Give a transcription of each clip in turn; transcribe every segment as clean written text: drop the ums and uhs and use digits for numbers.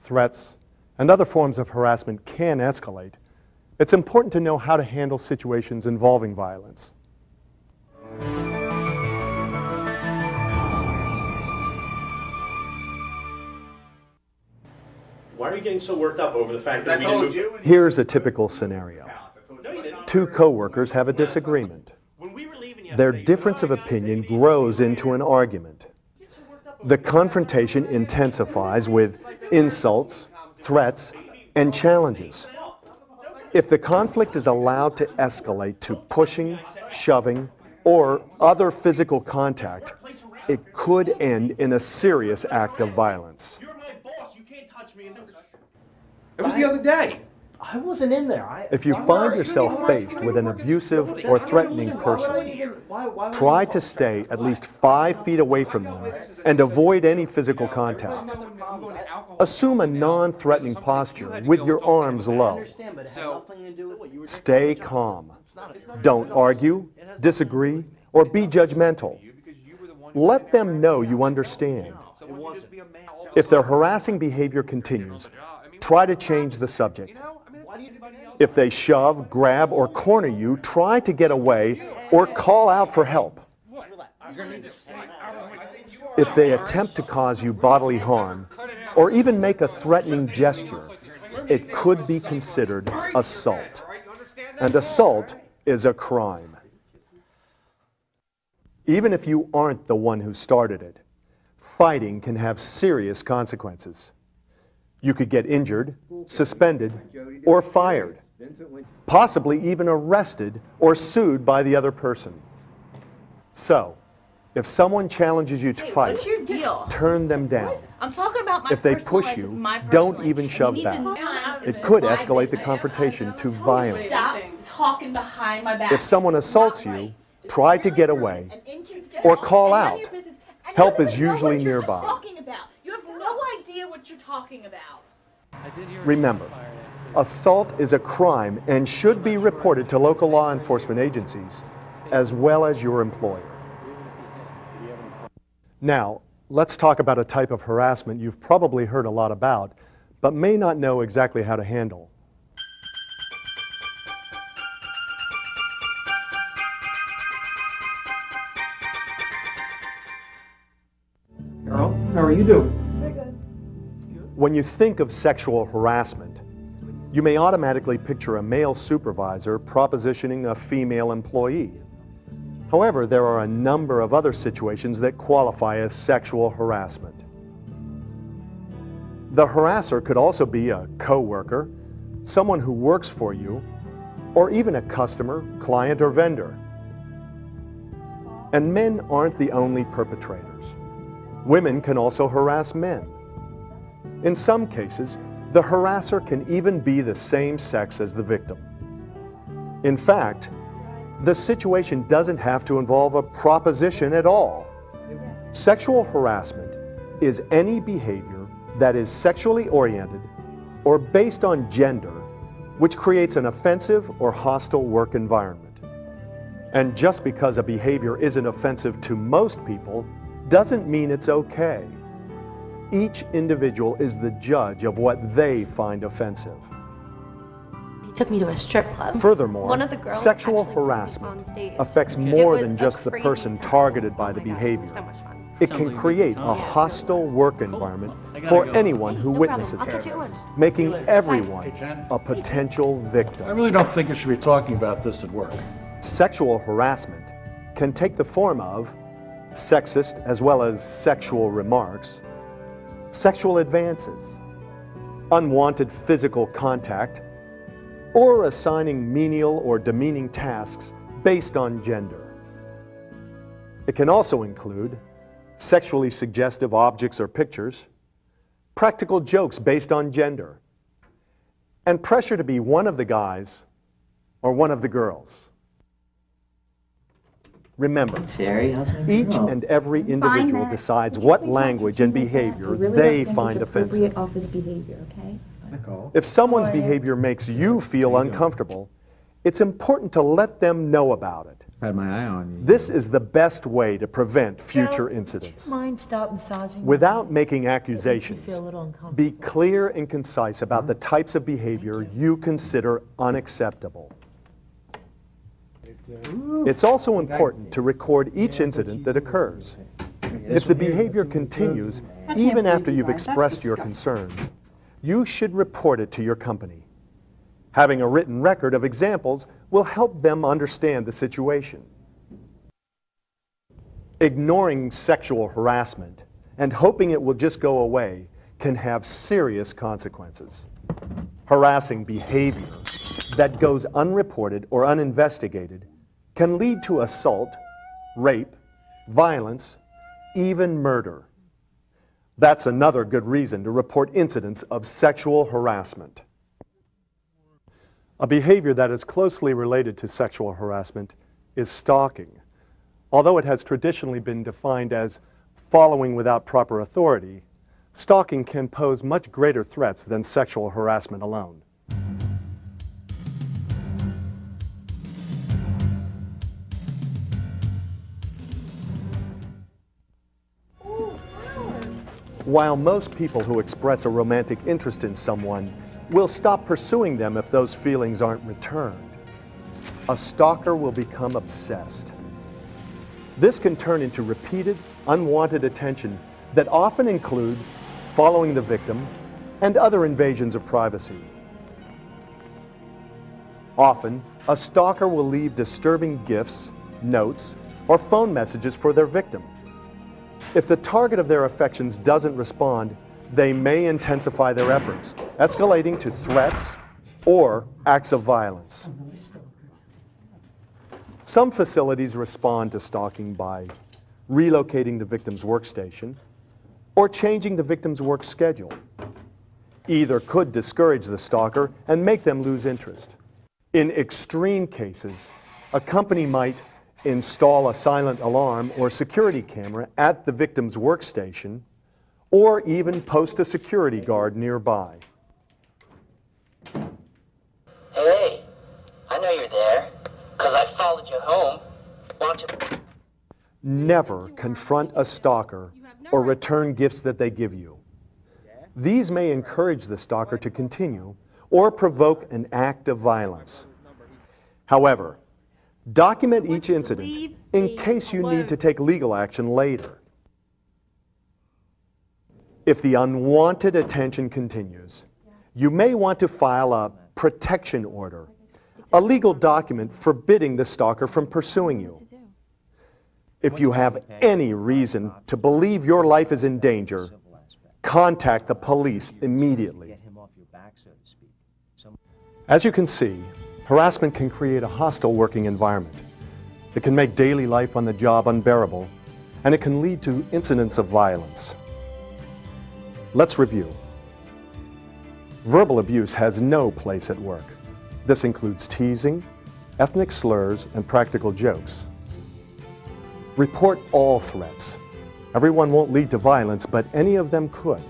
threats, and other forms of harassment can escalate, it's important to know how to handle situations involving violence. Why are you getting so worked up over the fact that we didn't move? Here's a typical scenario. Two co-workers have a disagreement. Their difference of opinion grows into an argument. The confrontation intensifies with insults, threats, and challenges. If the conflict is allowed to escalate to pushing, shoving, or other physical contact, it could end in a serious act of violence. It was the other day. I wasn't in there. If you find yourself faced with an abusive or threatening person, try to stay at least 5 feet away from them and avoid any physical contact. Assume a non-threatening posture with your arms low. Stay calm. Don't argue, disagree, or be judgmental. Let them know you understand. If their harassing behavior continues, try to change the subject. If they shove, grab, or corner you, try to get away or call out for help. If they attempt to cause you bodily harm or even make a threatening gesture, it could be considered assault. And assault is a crime. Even if you aren't the one who started it, fighting can have serious consequences. You could get injured, suspended, or fired, possibly even arrested or sued by the other person. So, if someone challenges you to fight, what's your deal? Turn them down. I'm talking about my If they personal push life, you, it's my don't personal even life. shove You need to back. know It could escalate the confrontation to violence. Stop talking behind my back. If someone assaults you, try to get away or call out. Help is usually nearby. You have no idea what you're talking about. Remember, assault is a crime and should be reported to local law enforcement agencies as well as your employer. Now, let's talk about a type of harassment you've probably heard a lot about, but may not know exactly how to handle. Carol, how are you doing? When you think of sexual harassment, you may automatically picture a male supervisor propositioning a female employee. However, there are a number of other situations that qualify as sexual harassment. The harasser could also be a coworker, someone who works for you, or even a customer, client, or vendor. And men aren't the only perpetrators. Women can also harass men. In some cases, the harasser can even be the same sex as the victim. In fact, the situation doesn't have to involve a proposition at all. Sexual harassment is any behavior that is sexually oriented or based on gender, which creates an offensive or hostile work environment. And just because a behavior isn't offensive to most people doesn't mean it's okay. Each individual is the judge of what they find offensive. He took me to a strip club. Furthermore, One of the girls sexual actually put me harassment on stage. affects It more was than a just the crazy person time. targeted by Oh the my gosh, it behavior. was so much fun. It can create a hostile work environment for anyone who witnesses I'll catch you it, at lunch. making everyone a potential I victim. really don't think you should be talking about this at work. Sexual harassment can take the form of sexist as well as sexual remarks, sexual advances, unwanted physical contact, or assigning menial or demeaning tasks based on gender. It can also include sexually suggestive objects or pictures, practical jokes based on gender, and pressure to be one of the guys or one of the girls. Remember, each and every individual decides what language and behavior they find offensive. Office behavior, okay? If someone's behavior makes you feel uncomfortable, it's important to let them know about it. Had my eye on you. This is the best way to prevent future Joe, incidents. Would you mind stop massaging? Without making Makes me accusations, feel a little uncomfortable. be clear and concise about the types of behavior you consider unacceptable. It's also important to record each incident that occurs. If the behavior continues, even after you've expressed your concerns, you should report it to your company. Having a written record of examples will help them understand the situation. Ignoring sexual harassment and hoping it will just go away can have serious consequences. Harassing behavior that goes unreported or uninvestigated can lead to assault, rape, violence, even murder. That's another good reason to report incidents of sexual harassment. A behavior that is closely related to sexual harassment is stalking. Although it has traditionally been defined as following without proper authority, stalking can pose much greater threats than sexual harassment alone. While most people who express a romantic interest in someone will stop pursuing them if those feelings aren't returned, a stalker will become obsessed. This can turn into repeated, unwanted attention that often includes following the victim and other invasions of privacy. Often, a stalker will leave disturbing gifts, notes, or phone messages for their victim. If the target of their affections doesn't respond, they may intensify their efforts, escalating to threats or acts of violence. Some facilities respond to stalking by relocating the victim's workstation or changing the victim's work schedule. Either could discourage the stalker and make them lose interest. In extreme cases, a company might install a silent alarm or security camera at the victim's workstation, or even post a security guard nearby. Hey, I know you're there, because I followed you home. Why don't you... Never confront a stalker or return gifts that they give you. These may encourage the stalker to continue or provoke an act of violence. However, document each incident in case you need to take legal action later. If the unwanted attention continues, you may want to file a protection order, a legal document forbidding the stalker from pursuing you. If you have any reason to believe your life is in danger, contact the police immediately. As you can see, harassment can create a hostile working environment. It can make daily life on the job unbearable, and it can lead to incidents of violence. Let's review. Verbal abuse has no place at work. This includes teasing, ethnic slurs, and practical jokes. Report all threats. Everyone won't lead to violence, but any of them could.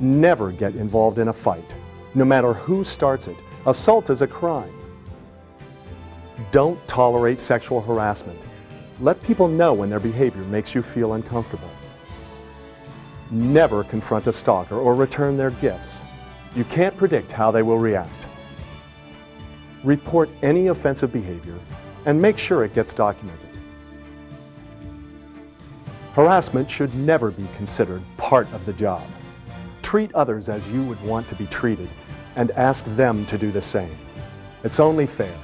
Never get involved in a fight, no matter who starts it. Assault is a crime. Don't tolerate sexual harassment. Let people know when their behavior makes you feel uncomfortable. Never confront a stalker or return their gifts. You can't predict how they will react. Report any offensive behavior and make sure it gets documented. Harassment should never be considered part of the job. Treat others as you would want to be treated and ask them to do the same. It's only fair.